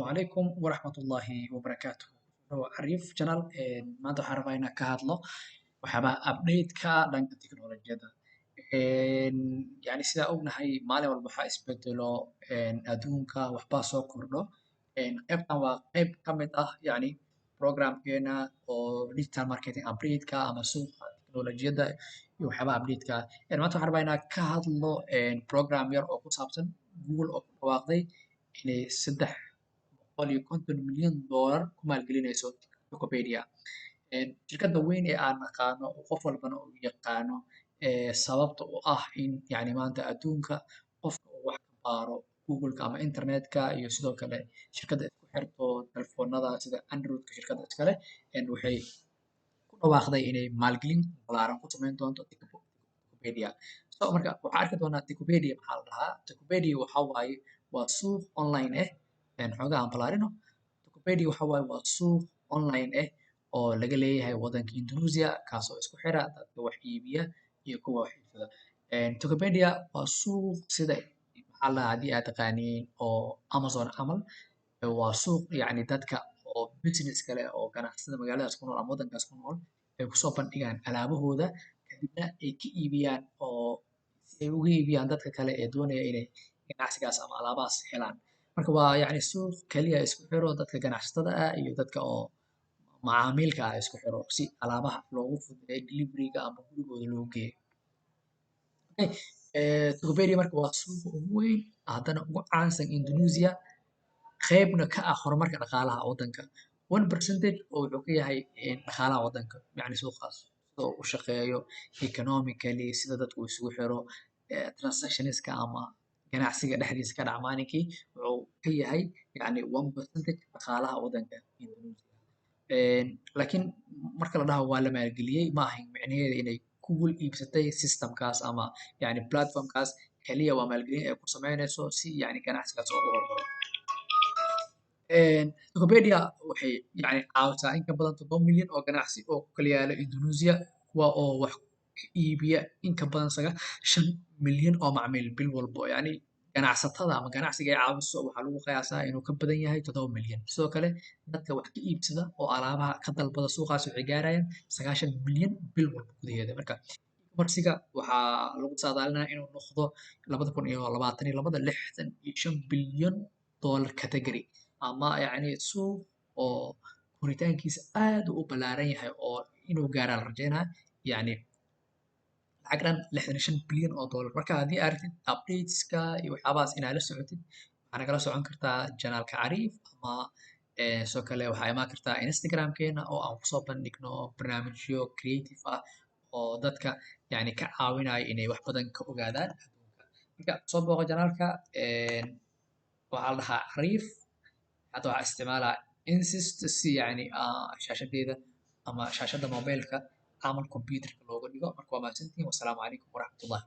عليكم ورحمة الله وبركاته. هو عريف channel maanta waxaan rabaa inaan ka hadlo waxyaabaha update-ka dhanka tiknoolajiyada. Yani sidaa ognahay maalin walba waxaa isbedelo adduunka waxbaa soo kordho. Qaybtan waa qayb ka mid ah yani programkeena oo digital marketing update-ka ama suuqa tiknoolajiyada iyo waxyaabaha update-ka. Maanta waxaan rabaa inaan ka hadlo program yar oo ku saabsan Google oo ku dhawaaqday inay 350 milyan doolar ku maalgelinayso Wikipedia. Shirkadda weyn ee aan naqaano oo qof walbana uu yaqaano sababta u ah in yani maanta adduunka qofka uu wax ka baaro Google-ka ama internet-ka iyo sidoo kale shirkadda isku xirto telefoonada sida Android-ka shirkadda iskale waxay ku dhawaaqday inay maalgelin ballaaran ku samayn doonto Wikipedia. So marka waxaa arki doonaa Wikipedia maxaa la dhahaa. Wikipedia waxaa waaye waa suuq online xoogaa aan ballaarino. Wikipedia waxaa waaye waa suuq online oo laga leeyahay waddanka Indonesia kaasoo isku xira dadka wax iibiya iyo kuwa wax iibsada. Wikipedia waa suuq sida maxaa la dhahaa haddii aad taqaaniin oo Amazon camal waa suuq yani dadka oo business kale oo ganacsatada magaaladaas ku nool ama waddankaas ku nool ay kusoo bandhigaan alaabahooda kadibna ay ka iibiyaan oo si ay uga iibiyaan dadka kale ee doonaya inay ganacsigaas ama alaabahaas helaan. Marka waa yani suuq kaliya isku xiro dadka ganacsatada ah iyo dadka oo macaamilka ah isku xiro si alaabaha loogu fududeeyo delivery-ga ama gurigooda loogu geeyo. Wikipedia marka waa suuqa ugu weyn haddana ugu caansan Indonesia qaybna ka ah horumarka dhaqaalaha waddanka. 1% oo wuxuu ka yahay dhaqaalaha waddanka yani suuqaas sida uu u shaqeeyo economically sida dadku isugu xiro transactions-ka ama ganacsiga dhexdiisa ka dhaca maalinkii wuxuu ka yahay yani 1% dhaqaalaha waddanka Indonesia. Laakiin marka la dhaho waa la maalgeliyey ma ahan micnaheeda inay Google iibsatay system-kaas ama yani platform-kaas kaliya waa maalgelin ay ku samaynayso si yani ganacsigaas ugu hormaro. Wikipedia waxay yani caawisaa in ka badan 7 milyan oo ganacsi oo ku kala yaala Indonesia kuwa oo wax ka iibiya in ka badan 9 milyan oo macmiil bil walbo. Yani ganacsatada ama ganacsiga ay caawiso waxaa lagu qiyaasaa inuu ka badan yahay 7 milyan. Sidoo kale dadka wax ka iibsada oo alaabaha ka dalbada suuqaas waxay gaarayaan 9 milyan bil walba gudaheeda. Marka e-commerce-ga waxaa lagu saadaalinayaa inuu noqdo 2022 65 bilyan doolar category ama yani suuq oo koritaankiisa aad u ballaaran yahay oo inuu gaaraa la rajeynaya yani lacag dhan 65 bilyan oo doolar. Marka haddii aad rabtid updates-ka iyo waxyaabahaas inaad la socotid waxaa nagala socon kartaa channel-ka Cariif ama sidoo kale waxaa imaan kartaa Instagram-keena oo aan kusoo bandhigno barnaamijyo creative ah oo dadka yani ka caawinaya inay wax badan ka ogaadaan adduunka. Marka soo booqo channel-ka waxaa la dhahaa Cariif. Hadda waxaa isticmaalaa Insist si yani shaashadeeda ama shaashadda mobilka camal computer-ka looga dhigo. Marka waa mahadsantihiin. Wassalaamu calaykum waraxmatullahi.